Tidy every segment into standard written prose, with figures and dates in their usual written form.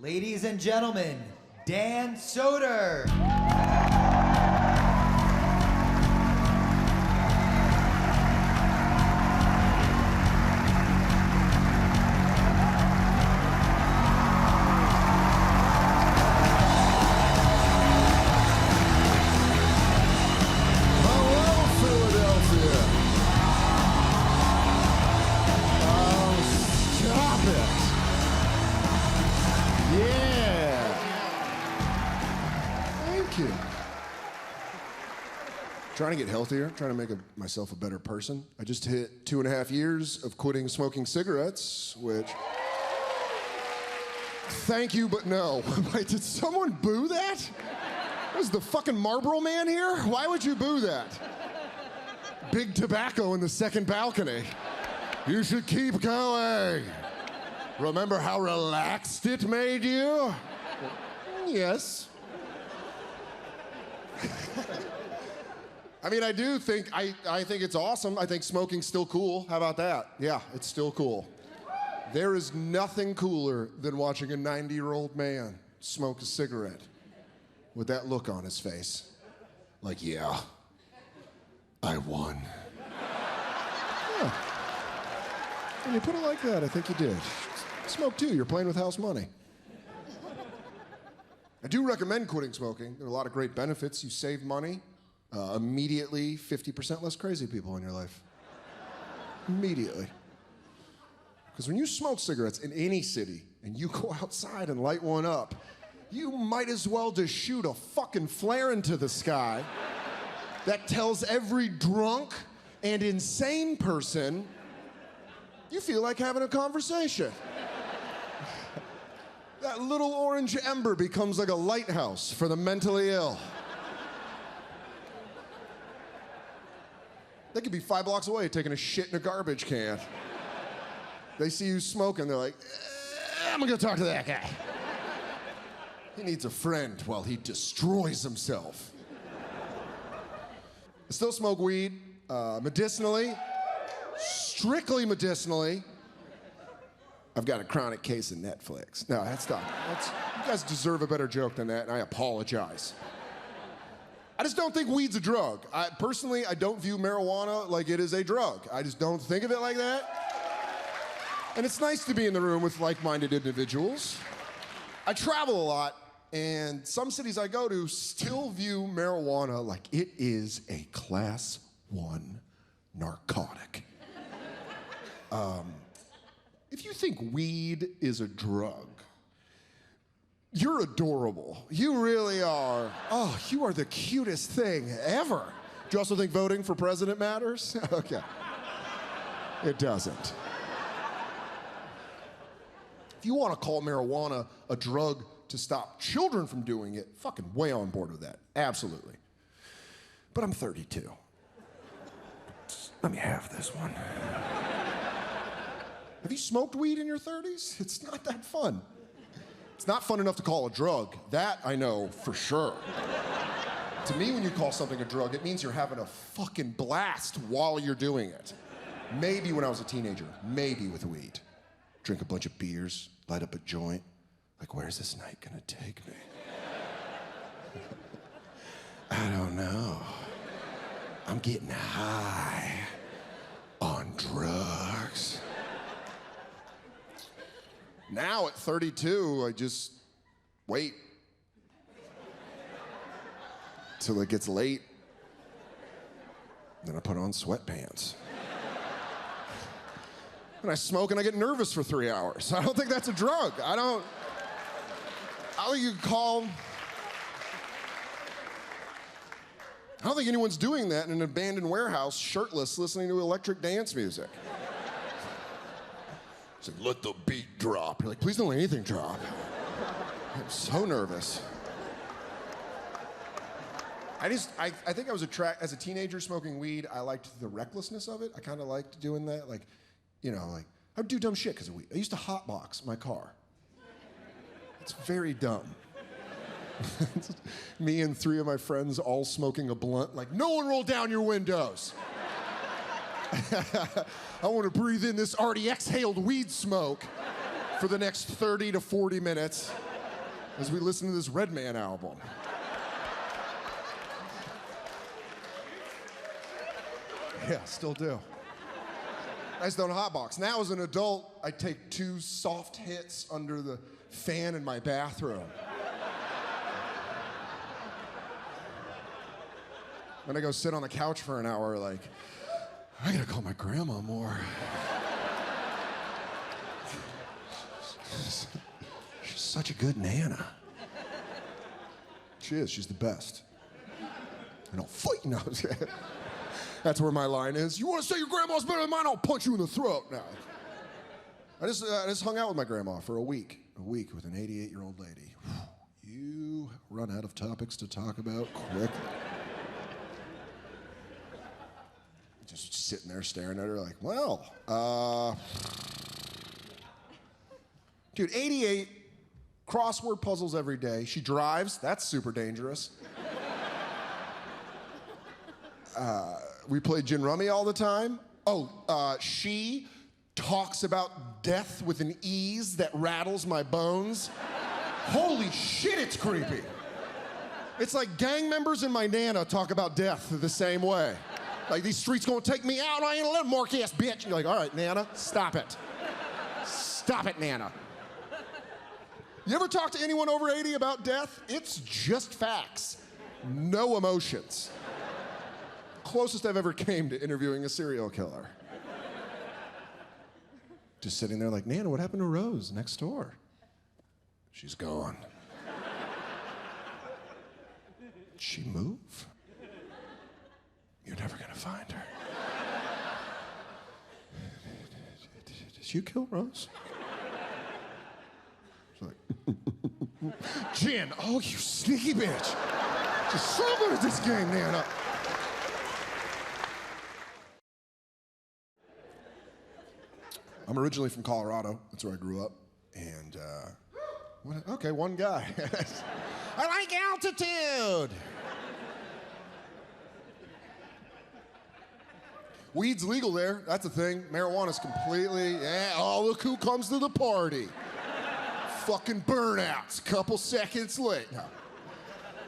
Ladies and gentlemen, Dan Soder. Trying to get healthier, trying to make myself a better person. I just hit 2.5 years of quitting smoking cigarettes, which... Thank you, but no. Wait, did someone boo that? Was the fucking Marlboro Man here? Why would you boo that? Big tobacco in the second balcony. You should keep going. Remember how relaxed it made you? Yes. I mean, I do think, I think it's awesome. I think smoking's still cool. How about that? Yeah, it's still cool. There is nothing cooler than watching a 90-year-old man smoke a cigarette with that look on his face. Like, yeah, I won. Yeah. When you put it like that, I think you did. Smoke too, you're playing with house money. I do recommend quitting smoking. There are a lot of great benefits. You save money. Immediately, 50% less crazy people in your life. Immediately. Because when you smoke cigarettes in any city and you go outside and light one up, you might as well just shoot a fucking flare into the sky that tells every drunk and insane person you feel like having a conversation. That little orange ember becomes like a lighthouse for the mentally ill. They could be 5 blocks away taking a shit in a garbage can. They see you smoking, they're like, I'm gonna go talk to that guy. He needs a friend while he destroys himself. I still smoke weed, medicinally, strictly medicinally. I've got a chronic case of Netflix. No, that's not. You guys deserve a better joke than that, and I apologize. I just don't think weed's a drug. Personally, I don't view marijuana like it is a drug. I just don't think of it like that. And it's nice to be in the room with like-minded individuals. I travel a lot, and some cities I go to still view marijuana like it is a class 1 narcotic. If you think weed is a drug, you're adorable. You really are. Oh, you are the cutest thing ever. Do you also think voting for president matters? Okay. It doesn't. If you want to call marijuana a drug to stop children from doing it, fucking way on board with that. Absolutely. But I'm 32. Let me have this one. Have you smoked weed in your 30s? It's not that fun. It's not fun enough to call a drug. That I know for sure. To me, when you call something a drug, it means you're having a fucking blast while you're doing it. Maybe when I was a teenager, maybe with weed. Drink a bunch of beers, light up a joint. Like, where's this night gonna take me? I don't know. I'm getting high on drugs. Now at 32, I just wait till it gets late. Then I put on sweatpants. And I smoke and I get nervous for 3 hours. I don't think that's a drug. I don't think you call... I don't think anyone's doing that in an abandoned warehouse, shirtless, listening to electric dance music. It's like, let the beat drop. You're like, please don't let anything drop. I'm so nervous. I think I was as a teenager smoking weed, I liked the recklessness of it. I kind of liked doing that. Like, you know, like, I would do dumb shit because of weed. I used to hotbox my car. It's very dumb. Me and 3 of my friends all smoking a blunt, like, no one roll down your windows. I want to breathe in this already exhaled weed smoke for the next 30 to 40 minutes. as we listen to this Redman album. Yeah, still do. I just don't hotbox. Now as an adult, I take 2 soft hits under the fan in my bathroom. Then I go sit on the couch for an hour like, I gotta call my grandma more. She's such a good Nana. She is, she's the best. And I'll fight. No, that's where my line is. You wanna say your grandma's better than mine? I'll punch you in the throat. No. I just hung out with my grandma for a week with an 88-year-old lady. You run out of topics to talk about quickly. Just sitting there staring at her like, well, dude, 88, crossword puzzles every day. She drives, that's super dangerous. We play gin rummy all the time. She talks about death with an ease that rattles my bones. Holy shit, it's creepy. It's like gang members and my Nana talk about death the same way. Like, these streets gonna take me out, I ain't a little mark-ass bitch. And you're like, all right, Nana, stop it. Stop it, Nana. You ever talk to anyone over 80 about death? It's just facts, no emotions. Closest I've ever came to interviewing a serial killer. Just sitting there like, Nana, what happened to Rose next door? She's gone. Did she move? You're never gonna find her. Did you kill Rose? She's like, Jen, oh, you sneaky bitch. Just so good at this game, Nana. I'm originally from Colorado. That's where I grew up. And, okay, one guy. I like altitude. Weed's legal there. That's a thing. Marijuana's completely, look who comes to the party. Fucking burnouts, couple seconds late. No.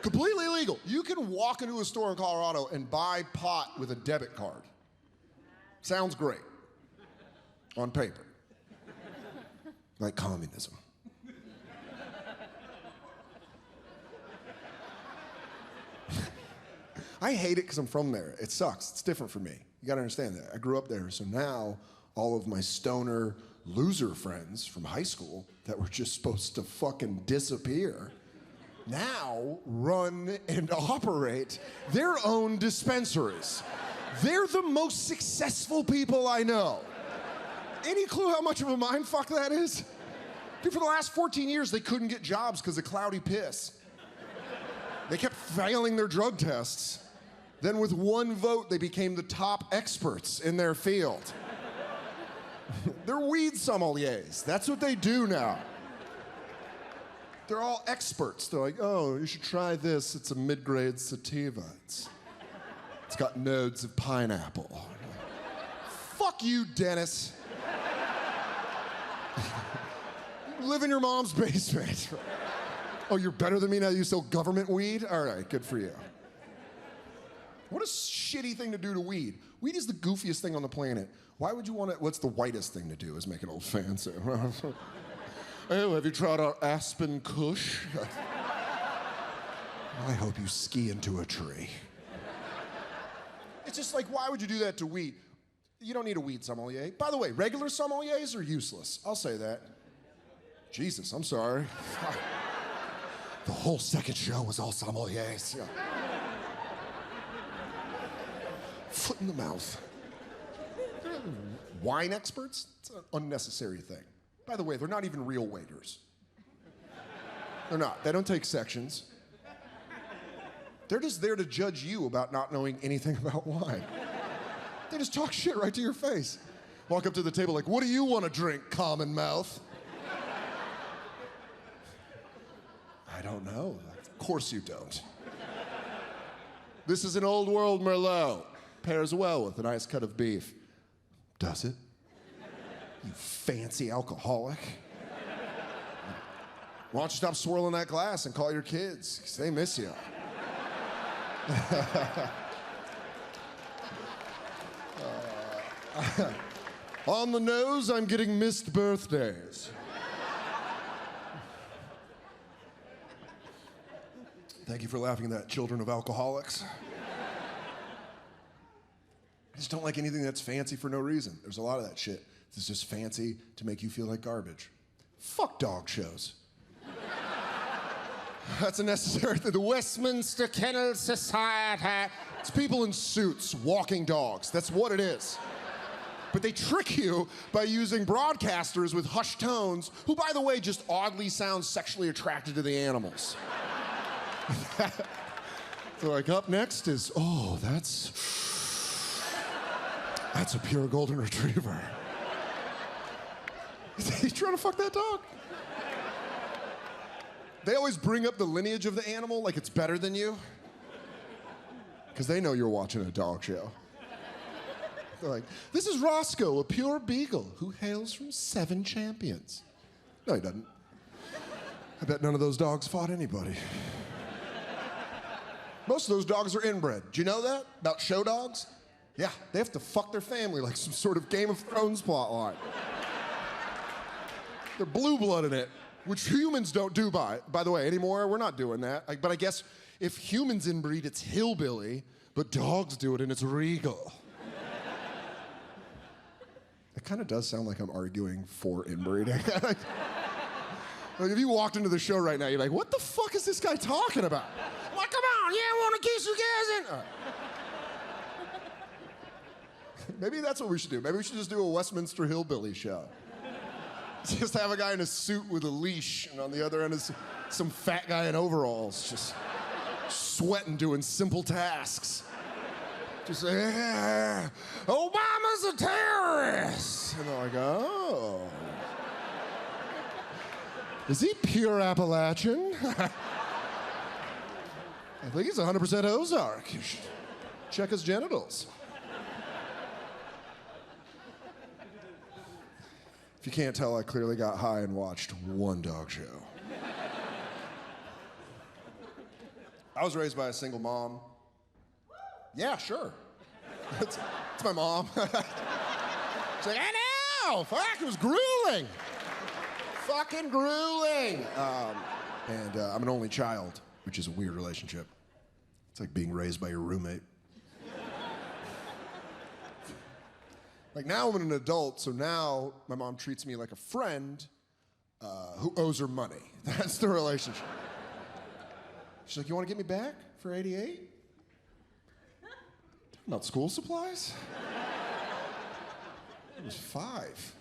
Completely legal. You can walk into a store in Colorado and buy pot with a debit card. Sounds great. On paper. Like communism. I hate it because I'm from there. It sucks. It's different for me. You gotta understand that. I grew up there, so now all of my stoner loser friends from high school that were just supposed to fucking disappear now run and operate their own dispensaries. They're the most successful people I know. Any clue how much of a mindfuck that is? Dude, for the last 14 years, they couldn't get jobs because of cloudy piss. They kept failing their drug tests. Then with one vote, they became the top experts in their field. They're weed sommeliers. That's what they do now. They're all experts. They're like, oh, you should try this. It's a mid-grade sativa. It's got nodes of pineapple. Fuck you, Dennis. You live in your mom's basement. Oh, you're better than me now you sell government weed? All right, good for you. What a shitty thing to do to weed. Weed is the goofiest thing on the planet. Why would you want to, what's the whitest thing to do is make it old fancy. Oh, have you tried our Aspen Kush? I hope you ski into a tree. It's just like, why would you do that to weed? You don't need a weed sommelier. By the way, regular sommeliers are useless. I'll say that. Jesus, I'm sorry. The whole second show was all sommeliers. Yeah. Foot in the mouth. Wine experts? It's an unnecessary thing. By the way, they're not even real waiters. They're not. They don't take sections. They're just there to judge you about not knowing anything about wine. They just talk shit right to your face. Walk up to the table like, what do you want to drink, common mouth? I don't know. Of course you don't. This is an old world Merlot. Pairs well with a nice cut of beef. Does it? You fancy alcoholic. Why don't you stop swirling that glass and call your kids? 'Cause they miss you. On the nose, I'm getting missed birthdays. Thank you for laughing at that, children of alcoholics. I just don't like anything that's fancy for no reason. There's a lot of that shit that's just fancy to make you feel like garbage. Fuck dog shows. That's a necessary thing. The Westminster Kennel Society. It's people in suits walking dogs. That's what it is. But they trick you by using broadcasters with hushed tones, who, by the way, just oddly sound sexually attracted to the animals. So like, up next is, oh, that's a pure golden retriever. He's trying to fuck that dog. They always bring up the lineage of the animal like it's better than you, because they know you're watching a dog show. They're like, this is Roscoe, a pure beagle who hails from 7 champions. No, he doesn't. I bet none of those dogs fought anybody. Most of those dogs are inbred. Do you know that about show dogs? Yeah, they have to fuck their family like some sort of Game of Thrones plotline. They're blue-blooded it, which humans don't do, by the way, anymore. We're not doing that. But I guess if humans inbreed, it's hillbilly, but dogs do it and it's regal. It kind of does sound like I'm arguing for inbreeding. Like, if you walked into the show right now, you're like, what the fuck is this guy talking about? I'm like, come on, yeah, I want to kiss you guys in. Maybe that's what we should do. Maybe we should just do a Westminster Hillbilly show. Just have a guy in a suit with a leash, and on the other end is some fat guy in overalls, just sweating, doing simple tasks. Just say, yeah, Obama's a terrorist. And they're like, oh. Is he pure Appalachian? I think he's 100% Ozark. You should check his genitals. If you can't tell, I clearly got high and watched one dog show. I was raised by a single mom. Yeah, sure. It's my mom. She's like, I know! Fuck, it was grueling! Fucking grueling! And I'm an only child, which is a weird relationship. It's like being raised by your roommate. Like, now I'm an adult, so now my mom treats me like a friend who owes her money. That's the relationship. She's like, you want to get me back for 88? About school supplies? I was 5.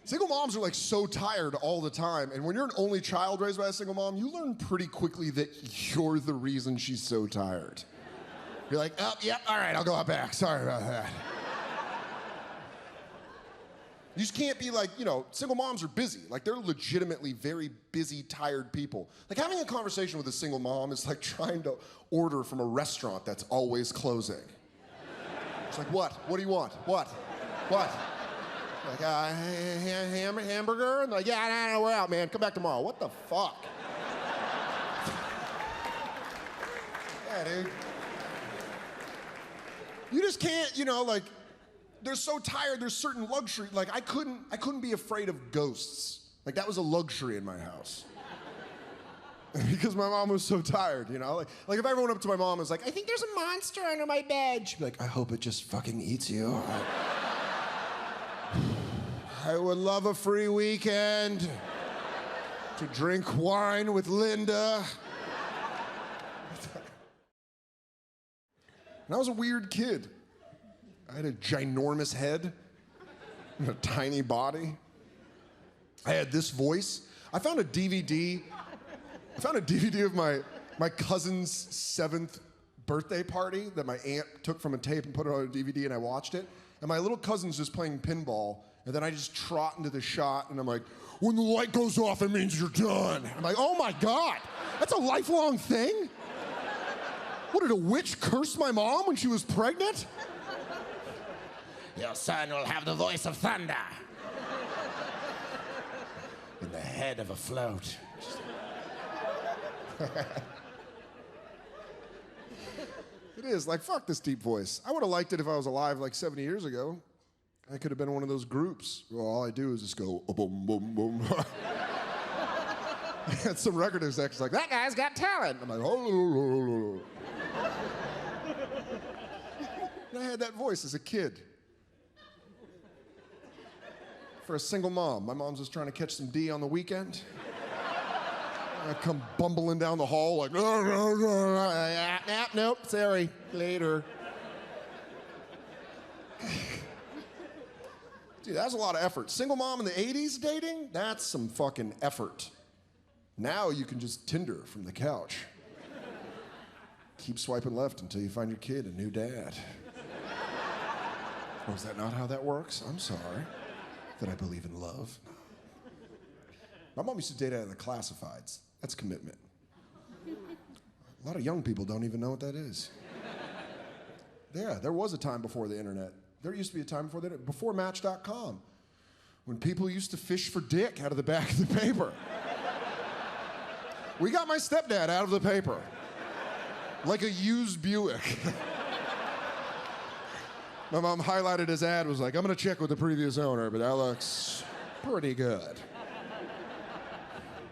Single moms are like so tired all the time, and when you're an only child raised by a single mom, you learn pretty quickly that you're the reason she's so tired. You're like, oh, yep, all right, I'll go out back. Sorry about that. You just can't be like, single moms are busy. Like, they're legitimately very busy, tired people. Like, having a conversation with a single mom is like trying to order from a restaurant that's always closing. It's like, what? What do you want? What? What? Like, hamburger? And they're like, yeah, no, we're out, man. Come back tomorrow. What the fuck? Yeah, dude. You just can't, they're so tired, there's certain luxury. Like, I couldn't be afraid of ghosts. Like, that was a luxury in my house. Because my mom was so tired, Like if I ever went up to my mom and was like, I think there's a monster under my bed. She'd be like, I hope it just fucking eats you. I would love a free weekend to drink wine with Linda. And I was a weird kid. I had a ginormous head and a tiny body. I had this voice. I found a DVD of my cousin's 7th birthday party that my aunt took from a tape and put it on a DVD, and I watched it. And my little cousin's just playing pinball, and then I just trot into the shot, and I'm like, when the light goes off, it means you're done. I'm like, oh my God, that's a lifelong thing? What, did a witch curse my mom when she was pregnant? Your son will have the voice of thunder. head of a float. It is, like, fuck this deep voice. I would have liked it if I was alive like 70 years ago. I could have been one of those groups. Well, all I do is just go, boom, boom, boom. And some record exec's like, that guy's got talent. I'm like, oh. And I had that voice as a kid. For a single mom. My mom's just trying to catch some D on the weekend. I come bumbling down the hall like, nope, sorry, later. Dude, that's a lot of effort. Single mom in the 80s dating? That's some fucking effort. Now you can just Tinder from the couch. Keep swiping left until you find your kid a new dad. Oh, is that not how that works? I'm sorry that I believe in love. My mom used to date out of the classifieds. That's commitment. A lot of young people don't even know what that is. Yeah, there was a time before the internet. There used to be a time before Match.com, when people used to fish for dick out of the back of the paper. We got my stepdad out of the paper, like a used Buick. My mom highlighted his ad, was like, I'm gonna check with the previous owner, but that looks pretty good.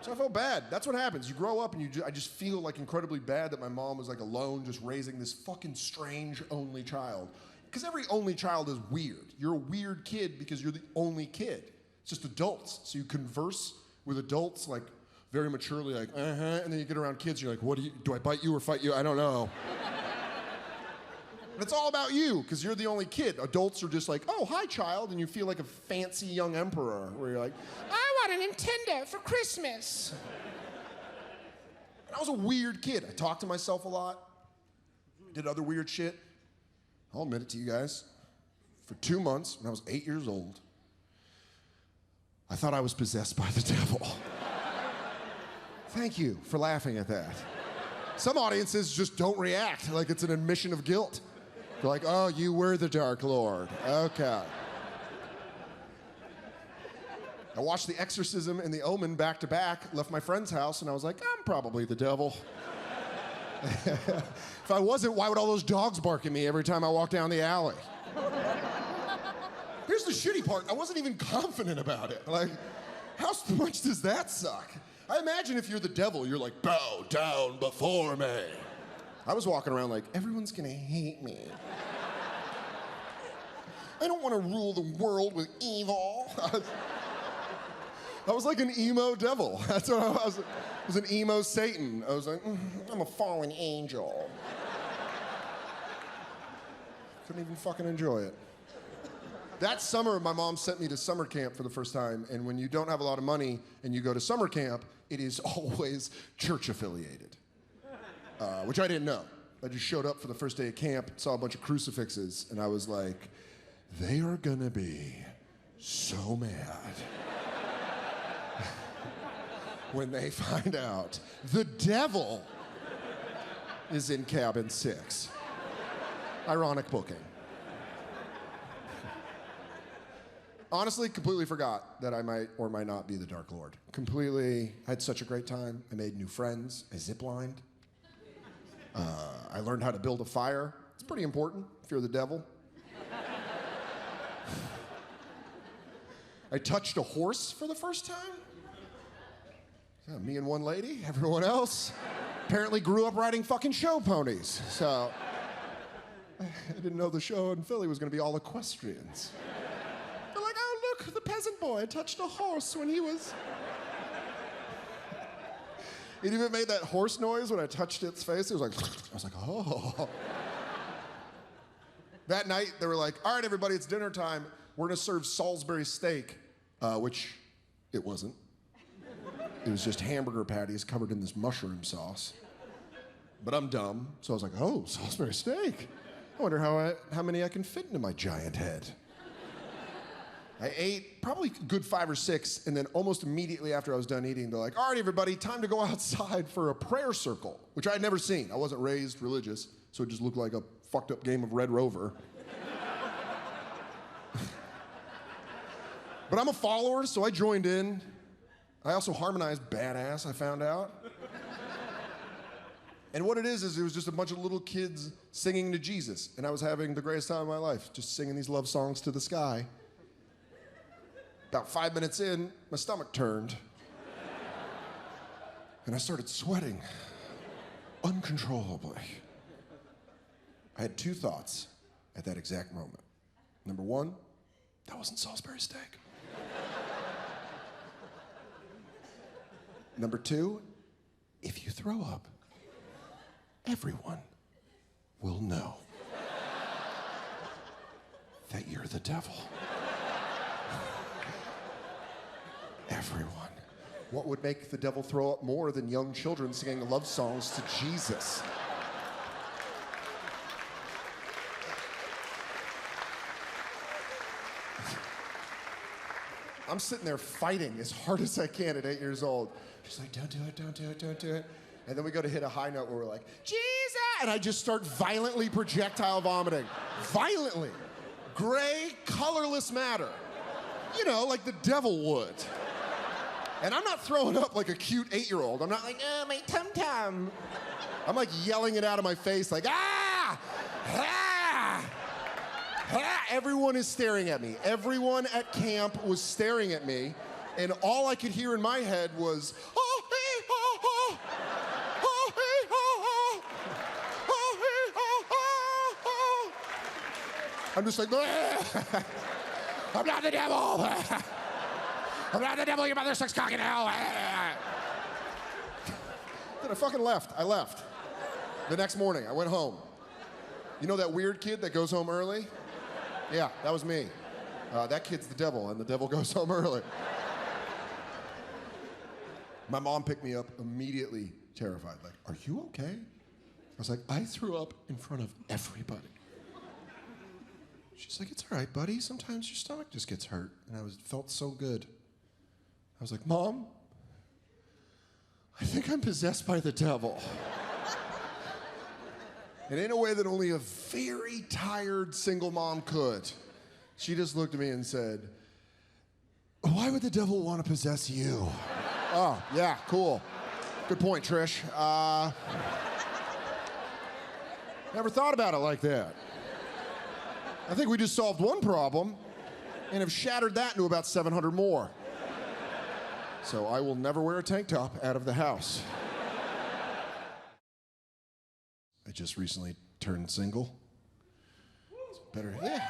So I felt bad. That's what happens. You grow up and I just feel like incredibly bad that my mom was like alone just raising this fucking strange only child. Because every only child is weird. You're a weird kid because you're the only kid. It's just adults. So you converse with adults like very maturely, like, and then you get around kids, you're like, what do I bite you or fight you? I don't know. And it's all about you, because you're the only kid. Adults are just like, oh, hi, child, and you feel like a fancy young emperor, where you're like, I want a Nintendo for Christmas. And I was a weird kid. I talked to myself a lot, did other weird shit. I'll admit it to you guys. For 2 months, when I was 8 years old, I thought I was possessed by the devil. Thank you for laughing at that. Some audiences just don't react like it's an admission of guilt. They're like, oh, you were the Dark Lord. Okay. I watched The Exorcism and The Omen back to back, left my friend's house, and I was like, I'm probably the devil. If I wasn't, why would all those dogs bark at me every time I walk down the alley? Here's the shitty part. I wasn't even confident about it. Like, how much does that suck? I imagine if you're the devil, you're like, bow down before me. I was walking around like, everyone's gonna hate me. I don't want to rule the world with evil. I was like an emo devil. That's what I was. I was an emo Satan. I was like, I'm a fallen angel. Couldn't even fucking enjoy it. That summer, my mom sent me to summer camp for the first time, and when you don't have a lot of money and you go to summer camp, it is always church affiliated, which I didn't know. I just showed up for the first day of camp, saw a bunch of crucifixes, and I was like, they are gonna be so mad when they find out the devil is in cabin 6. Ironic booking. Honestly, completely forgot that I might or might not be the Dark Lord. Completely, I had such a great time. I made new friends. I ziplined. I learned how to build a fire. It's pretty important if you're the devil. I touched a horse for the first time. Yeah, me and one lady. Everyone else apparently grew up riding fucking show ponies. So I didn't know the show in Philly was going to be all equestrians. The peasant boy touched a horse when he was... It even made that horse noise when I touched its face. It was like, I was like, oh. That night, they were like, all right, everybody, it's dinner time. We're gonna serve Salisbury steak, which it wasn't. It was just hamburger patties covered in this mushroom sauce. But I'm dumb, so I was like, oh, Salisbury steak. I wonder how many I can fit into my giant head. I ate probably a good 5 or 6, and then almost immediately after I was done eating, they're like, all right, everybody, time to go outside for a prayer circle, which I had never seen. I wasn't raised religious, so it just looked like a fucked up game of Red Rover. But I'm a follower, so I joined in. I also harmonized badass, I found out. And what it is it was just a bunch of little kids singing to Jesus. And I was having the greatest time of my life, just singing these love songs to the sky. About 5 minutes in, my stomach turned. And I started sweating uncontrollably. I had two thoughts at that exact moment. Number one, that wasn't Salisbury steak. Number two, if you throw up, everyone will know that you're the devil. Everyone. What would make the devil throw up more than young children singing love songs to Jesus? I'm sitting there fighting as hard as I can at 8 years old. She's like, don't do it, don't do it, don't do it. And then we go to hit a high note where we're like, Jesus! And I just start violently projectile vomiting. Violently. Gray, colorless matter. You know, like the devil would. And I'm not throwing up like a cute 8-year-old. I'm not like, oh, my tum-tum. I'm like yelling it out of my face like, ah! Ah! Ah! Everyone is staring at me. Everyone at camp was staring at me. And all I could hear in my head was, oh, hey, oh, oh. Oh, hey, oh, oh. Oh, hey, oh, oh, oh. I'm just like, ah. I'm not the devil. I'm not the devil, your mother sucks cock in hell. Then I fucking left. I left. The next morning, I went home. You know that weird kid that goes home early? Yeah, that was me. That kid's the devil, and the devil goes home early. My mom picked me up immediately, terrified. Like, are you okay? I was like, I threw up in front of everybody. She's like, it's all right, buddy. Sometimes your stomach just gets hurt. And felt so good. I was like, Mom, I think I'm possessed by the devil. And in a way that only a very tired single mom could, she just looked at me and said, why would the devil want to possess you? Oh, yeah, cool. Good point, Trish. Never thought about it like that. I think we just solved one problem and have shattered that into about 700 more. So I will never wear a tank top out of the house. I just recently turned single. It's better, yeah.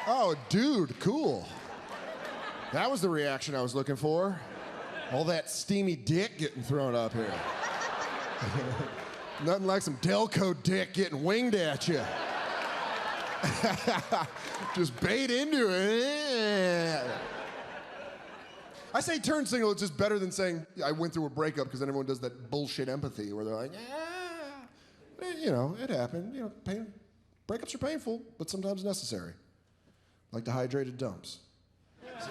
Oh, dude, cool. That was the reaction I was looking for. All that steamy dick getting thrown up here. Nothing like some Delco dick getting winged at you. Just bait into it. I say turn single, it's just better than saying I went through a breakup, because then everyone does that bullshit empathy where they're like, yeah, you know, it happened. You know, breakups are painful, but sometimes necessary. Like dehydrated dumps.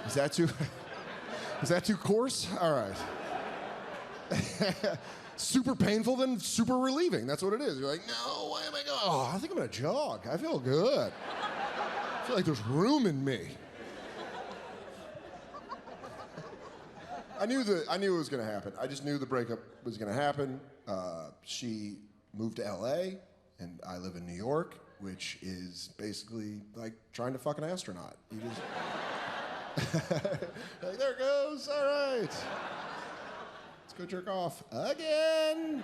Is that too coarse? All right. Super painful, then super relieving. That's what it is. You're like, no, why am I going? Oh, I think I'm gonna jog. I feel good. I feel like there's room in me. I knew it was gonna happen. I just knew the breakup was gonna happen. She moved to LA, and I live in New York, which is basically like trying to fuck an astronaut. You just like, there it goes. All right. Let's go jerk off again.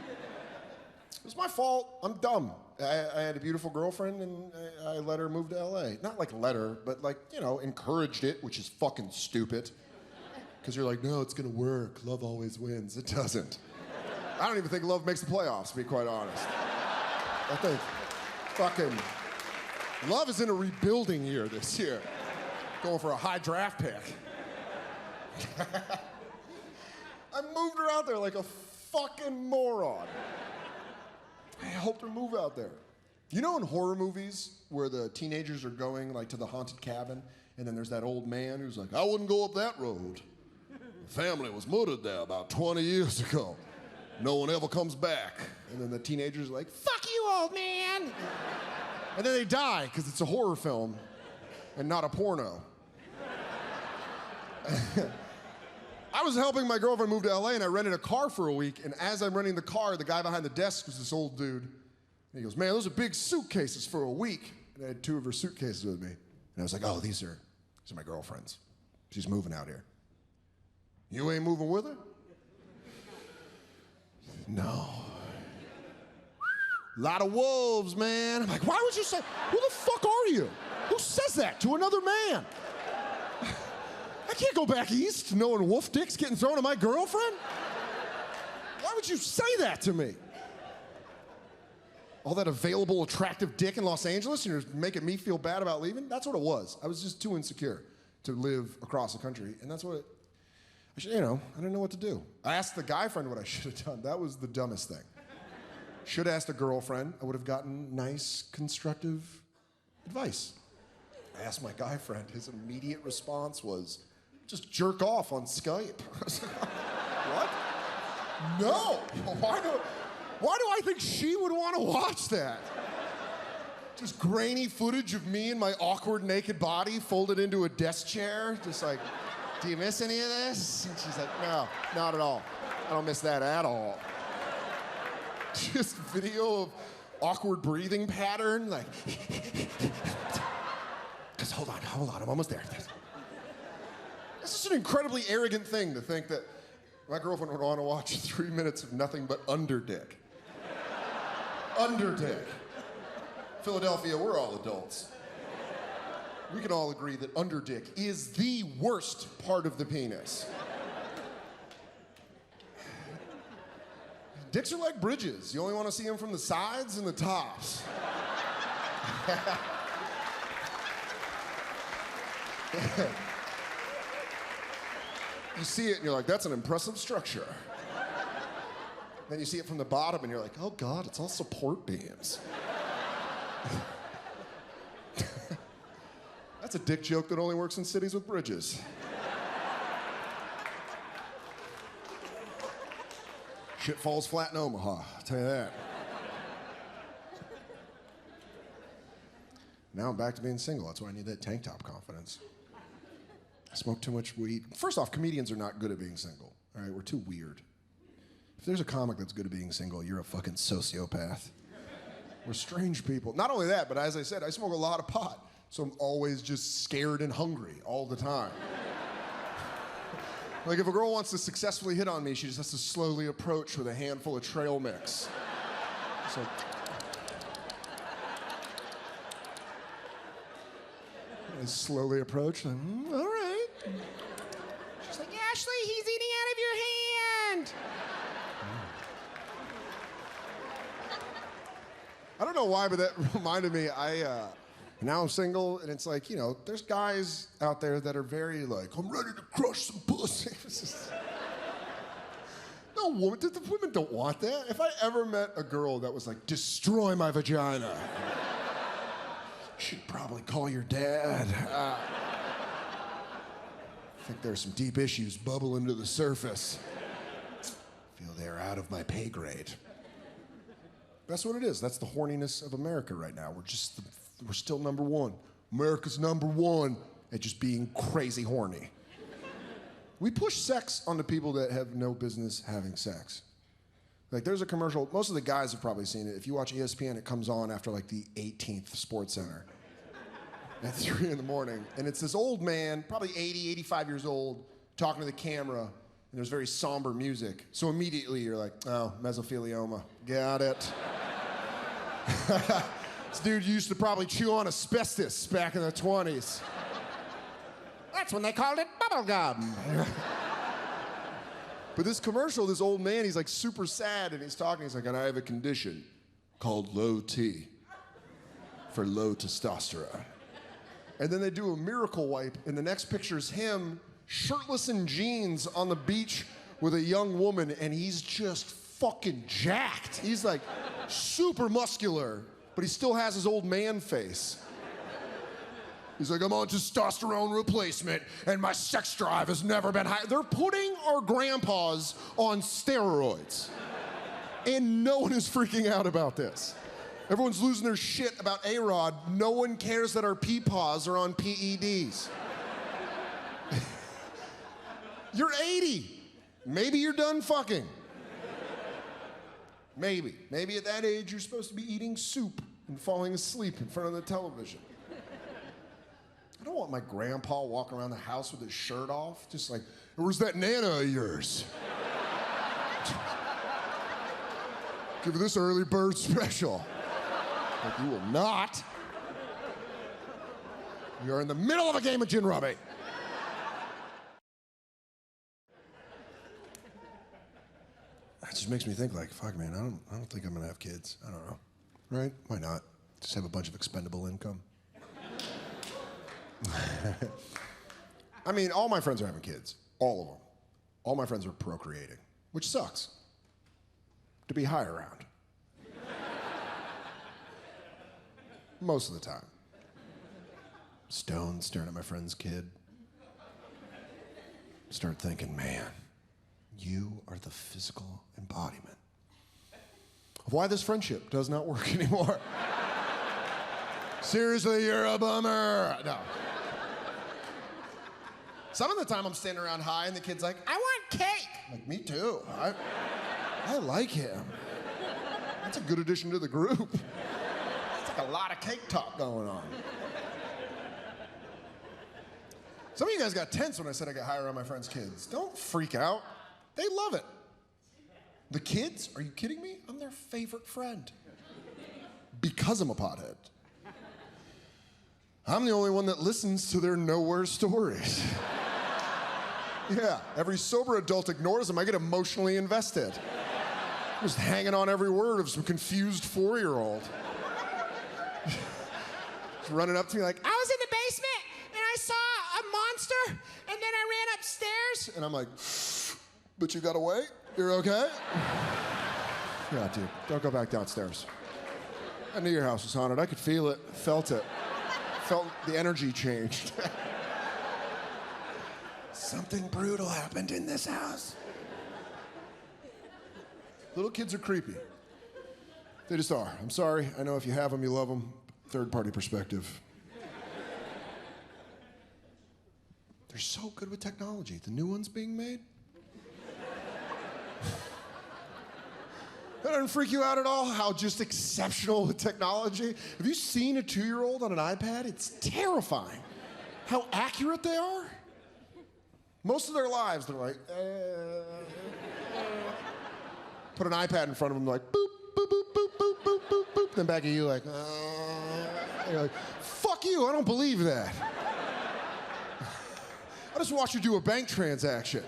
It was my fault. I'm dumb. I had a beautiful girlfriend, and I let her move to LA. Not like let her, but like, you know, encouraged it, which is fucking stupid. Because you're like, no, it's gonna work. Love always wins. It doesn't. I don't even think love makes the playoffs, to be quite honest. I think fucking love is in a rebuilding year this year. Going for a high draft pick. I moved her out there like a fucking moron. I helped her move out there. You know in horror movies where the teenagers are going like to the haunted cabin, and then there's that old man who's like, I wouldn't go up that road. The family was murdered there about 20 years ago. No one ever comes back. And then the teenagers are like, fuck you, old man. And then they die because it's a horror film and not a porno. I was helping my girlfriend move to LA and I rented a car for a week. And as I'm renting the car, the guy behind the desk was this old dude. And he goes, man, those are big suitcases for a week. And I had 2 of her suitcases with me. And I was like, oh, these are my girlfriend's. She's moving out here. You ain't moving with her? No. A lot of wolves, man. I'm like, why would you say, who the fuck are you? Who says that to another man? I can't go back east knowing wolf dicks getting thrown at my girlfriend. Why would you say that to me? All that available, attractive dick in Los Angeles, and you're making me feel bad about leaving? That's what it was. I was just too insecure to live across the country, and that's what I didn't know what to do. I asked the guy friend what I should have done. That was the dumbest thing. Should have asked a girlfriend. I would have gotten nice, constructive advice. I asked my guy friend. His immediate response was, just jerk off on Skype. I was like, what? No. Why do I think she would want to watch that? Just grainy footage of me and my awkward naked body folded into a desk chair. Just like, do you miss any of this? And she's like, no, not at all. I don't miss that at all. Just video of awkward breathing pattern, like, just hold on, I'm almost there. This is an incredibly arrogant thing to think that my girlfriend would want to watch 3 minutes of nothing but underdick. Underdick. Philadelphia, we're all adults. We can all agree that underdick is the worst part of the penis. Dicks are like bridges. You only want to see them from the sides and the tops. You see it and you're like, that's an impressive structure. Then you see it from the bottom and you're like, oh God, it's all support beams. That's a dick joke that only works in cities with bridges. Shit falls flat in Omaha, I'll tell you that. Now I'm back to being single. That's why I need that tank top confidence. I smoke too much weed. First off, comedians are not good at being single. All right, we're too weird. If there's a comic that's good at being single, you're a fucking sociopath. We're strange people. Not only that, but as I said, I smoke a lot of pot. So I'm always just scared and hungry all the time. Like if a girl wants to successfully hit on me, she just has to slowly approach with a handful of trail mix. So, I slowly approach, like, all right. She's like, Ashley, he's eating out of your hand. I don't know why, but that reminded me, now I'm single, and it's like, there's guys out there that are very like, I'm ready to crush some pussy. No, the women don't want that. If I ever met a girl that was like, destroy my vagina, you should probably call your dad. I think there's some deep issues bubbling to the surface. I feel they're out of my pay grade. That's what it is. That's the horniness of America right now. We're still number one. America's number one at just being crazy horny. We push sex onto people that have no business having sex. Like there's a commercial, most of the guys have probably seen it. If you watch ESPN, it comes on after like the 18th Sports Center at 3 in the morning. And it's this old man, probably 80, 85 years old, talking to the camera, and there's very somber music. So immediately you're like, oh, mesothelioma, got it. This dude used to probably chew on asbestos back in the 20s. That's when they called it bubble gum. But this commercial, this old man, he's like super sad and he's talking. He's like, and I have a condition called low T for low testosterone. And then they do a miracle wipe, and the next picture is him shirtless in jeans on the beach with a young woman, and he's just fucking jacked. He's like super muscular, but he still has his old man face. He's like, I'm on testosterone replacement, and my sex drive has never been higher. They're putting our grandpas on steroids. And no one is freaking out about this. Everyone's losing their shit about A-Rod. No one cares that our peepaws are on PEDs. You're 80. Maybe you're done fucking. Maybe. Maybe at that age you're supposed to be eating soup and falling asleep in front of the television. I don't want my grandpa walking around the house with his shirt off, just like, where's that Nana of yours? Give her this early bird special. Like, you will not. You're in the middle of a game of gin rummy. That just makes me think, like, fuck, man, I don't think I'm gonna have kids. I don't know. Right? Why not? Just have a bunch of expendable income. I mean, all my friends are having kids. All of them. All my friends are procreating, which sucks. To be high around. Most of the time. Stoned, staring at my friend's kid. Start thinking, man, you are the physical embodiment of why this friendship does not work anymore. Seriously, you're a bummer. No. Some of the time I'm standing around high and the kid's like, I want cake. I'm like, me too. I like him. That's a good addition to the group. It's like a lot of cake talk going on. Some of you guys got tense when I said I get high around my friends' kids. Don't freak out. They love it. The kids? Are you kidding me? I'm their favorite friend. Because I'm a pothead. I'm the only one that listens to their nowhere stories. Yeah, every sober adult ignores them. I get emotionally invested. Just hanging on every word of some confused 4-year-old. Just running up to me like, I was in the basement and I saw a monster and then I ran upstairs. And I'm like, but you got away? You're okay? Yeah, dude, don't go back downstairs. I knew your house was haunted. I could feel it, felt it. Felt the energy changed. Something brutal happened in this house. Little kids are creepy. They just are. I'm sorry. I know if you have them, you love them. Third-party perspective. They're so good with technology. The new ones being made. That doesn't freak you out at all? How just exceptional with technology? Have you seen a 2-year-old on an iPad? It's terrifying. How accurate they are. Most of their lives, they're like, Put an iPad in front of them, like, boop, boop, boop, boop, boop, boop, boop, boop. Then back at you, like, You're like, fuck you, I don't believe that. I just watched you do a bank transaction.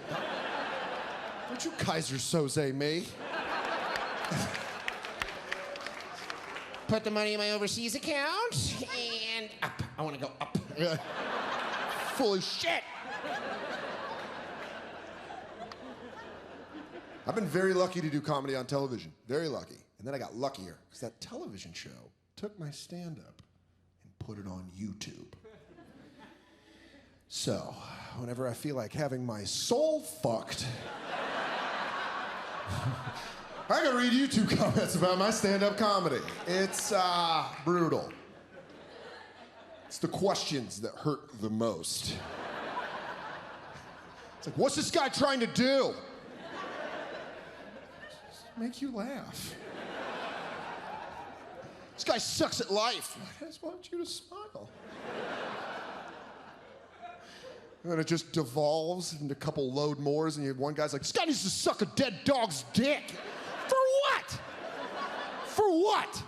Don't you Kaiser Soze me. Put the money in my overseas account, and up. I want to go up. Full of shit. I've been very lucky to do comedy on television. Very lucky. And then I got luckier, because that television show took my stand-up and put it on YouTube. So, whenever I feel like having my soul fucked, I gotta read YouTube comments about my stand-up comedy. It's brutal. It's the questions that hurt the most. It's like, what's this guy trying to do? Just make you laugh. This guy sucks at life. I just want you to smile. And then it just devolves into a couple load mores, and you have one guy's like, this guy needs to suck a dead dog's dick. For what? For what?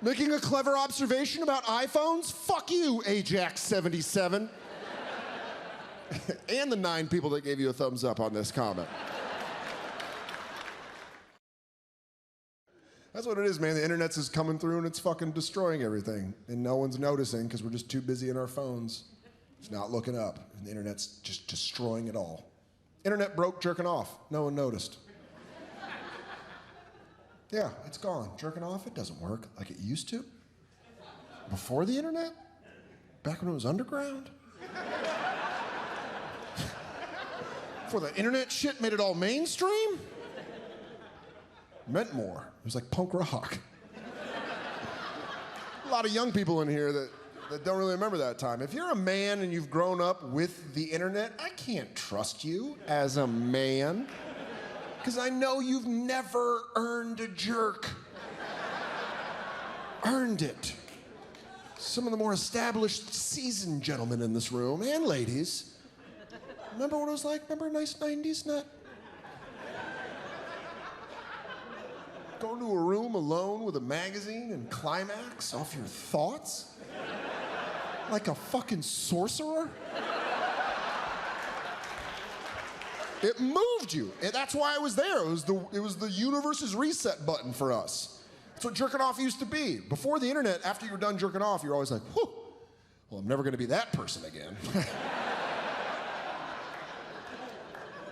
Making a clever observation about iPhones? Fuck you, Ajax77. And the 9 people that gave you a thumbs up on this comment. That's what it is, man. The internet's is coming through and it's fucking destroying everything. And no one's noticing because we're just too busy in our phones. It's not looking up. And the internet's just destroying it all. Internet broke jerking off. No one noticed. Yeah, it's gone. Jerking off, it doesn't work like it used to. Before the internet? Back when it was underground? Before the internet shit made it all mainstream? Meant more. It was like punk rock. A lot of young people in here that that don't really remember that time. If you're a man and you've grown up with the internet, I can't trust you as a man. Because I know you've never earned a jerk. Earned it. Some of the more established, seasoned gentlemen in this room, and ladies. Remember what it was like? Remember a nice 90s nut? Going to a room alone with a magazine and climax off your thoughts? Like a fucking sorcerer? It moved you. And that's why I was there. It was the universe's reset button for us. That's what jerking off used to be. Before the internet, after you were done jerking off, you're always like, whew, well, I'm never gonna be that person again.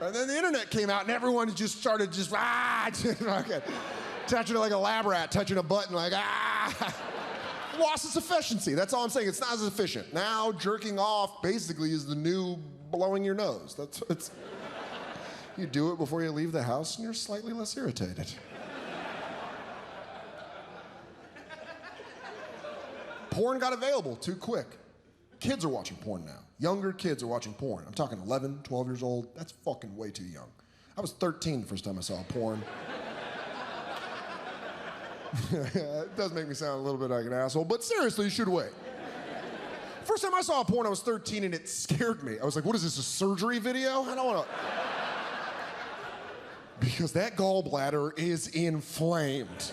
And then the internet came out and everyone just started touching it like a lab rat, touching a button like, lost its efficiency. That's all I'm saying. It's not as efficient. Now jerking off basically is the new blowing your nose. It's you do it before you leave the house and you're slightly less irritated. Porn got available too quick. Kids are watching porn now. Younger kids are watching porn. I'm talking 11, 12 years old. That's fucking way too young. I was 13 the first time I saw porn. It does make me sound a little bit like an asshole, but seriously, you should wait. First time I saw porn, I was 13 and it scared me. I was like, what is this, a surgery video? I don't want to... Because that gallbladder is inflamed.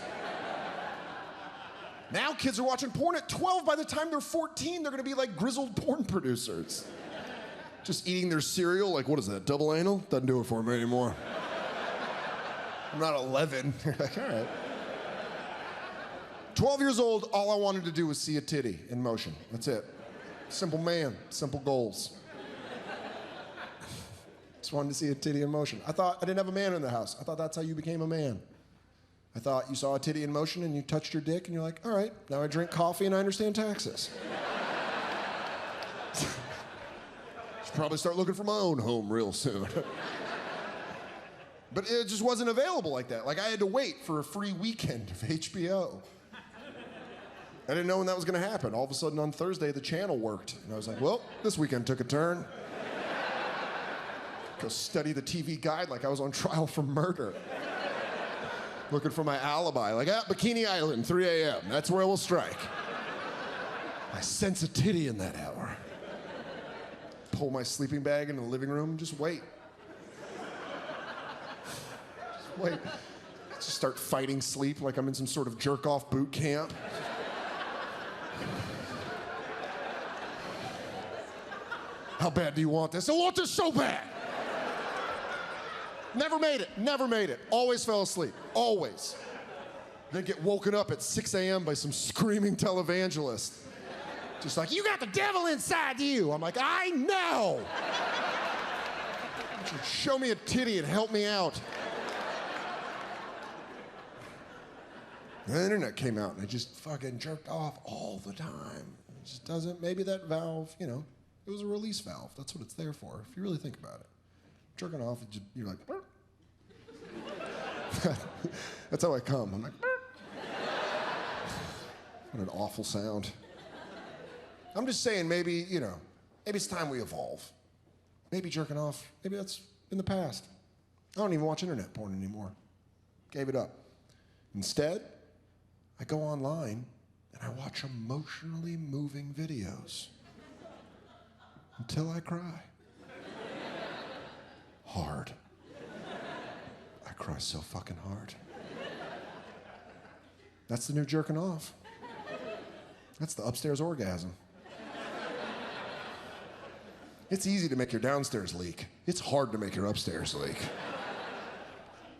Now kids are watching porn at 12. By the time they're 14, they're gonna be like grizzled porn producers. Just eating their cereal, like, what is that, double anal? Doesn't do it for me anymore. I'm not 11. Like, all right. 12 years old, all I wanted to do was see a titty in motion. That's it. Simple man, simple goals. Just wanted to see a titty in motion. I thought I didn't have a man in the house. I thought that's how you became a man. I thought you saw a titty in motion and you touched your dick and you're like, all right, now I drink coffee and I understand taxes. Should probably start looking for my own home real soon. But it just wasn't available like that. Like I had to wait for a free weekend of HBO. I didn't know when that was gonna happen. All of a sudden on Thursday, the channel worked. And I was like, well, this weekend took a turn. Go study the TV guide like I was on trial for murder. Looking for my alibi, like, Bikini Island, 3 a.m. That's where we'll strike. I sense a titty in that hour. Pull my sleeping bag into the living room and just wait. Just wait. Just start fighting sleep like I'm in some sort of jerk-off boot camp. How bad do you want this? I want this so bad. Never made it, never made it. Always fell asleep, always. Then get woken up at 6 a.m. by some screaming televangelist. Just like, you got the devil inside you. I'm like, I know. Show me a titty and help me out. The internet came out and I just fucking jerked off all the time. It just doesn't, maybe that valve, you know, it was a release valve. That's what it's there for, if you really think about it. Jerking off, you're like, burp. That's how I come. I'm like, burp. What an awful sound. I'm just saying, maybe, you know, maybe it's time we evolve. Maybe jerking off, maybe that's in the past. I don't even watch internet porn anymore. Gave it up. Instead, I go online and I watch emotionally moving videos until I cry. Hard. I cry so fucking hard. That's the new jerking off. That's the upstairs orgasm. It's easy to make your downstairs leak. It's hard to make your upstairs leak.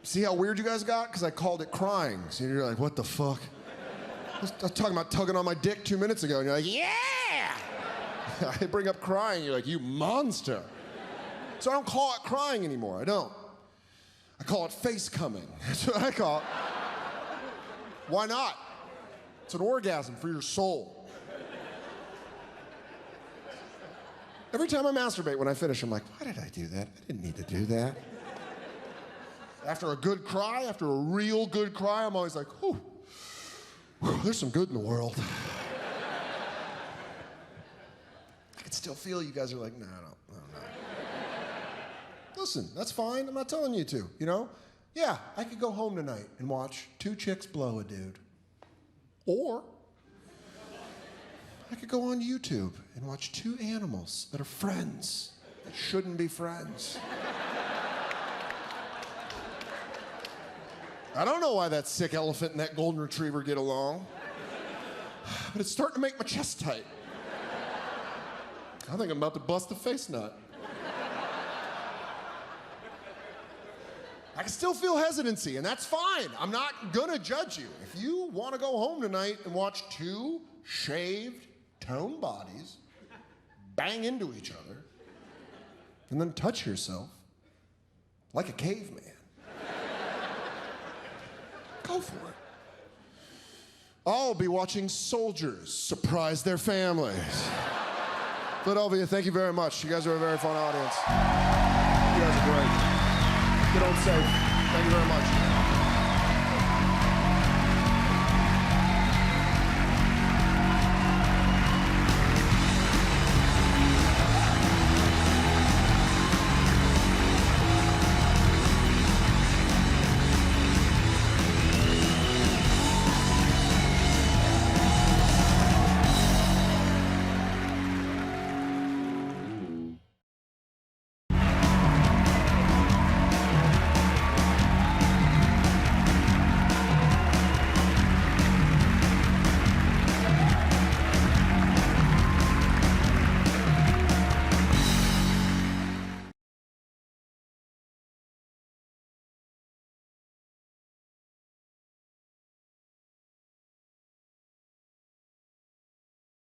See how weird you guys got? Because I called it crying. So you're like, what the fuck? I was talking about tugging on my dick 2 minutes ago, and you're like, yeah! I bring up crying, you're like, you monster. So I don't call it crying anymore, I don't. I call it face coming. That's what I call it. Why not? It's an orgasm for your soul. Every time I masturbate, when I finish, I'm like, why did I do that? I didn't need to do that. After a good cry, after a real good cry, I'm always like, whew, there's some good in the world. still feel you guys are like, no, no. Listen, that's fine. I'm not telling you to, you know? Yeah, I could go home tonight and watch 2 chicks blow a dude. Or I could go on YouTube and watch 2 animals that are friends that shouldn't be friends. I don't know why that sick elephant and that golden retriever get along, but it's starting to make my chest tight. I think I'm about to bust a face nut. I can still feel hesitancy, and that's fine. I'm not gonna judge you. If you wanna go home tonight and watch 2 shaved, toned bodies bang into each other, and then touch yourself like a caveman, go for it. I'll be watching soldiers surprise their families. Philadelphia, thank you very much. You guys are a very fun audience. You guys are great. Get home safe. Thank you very much.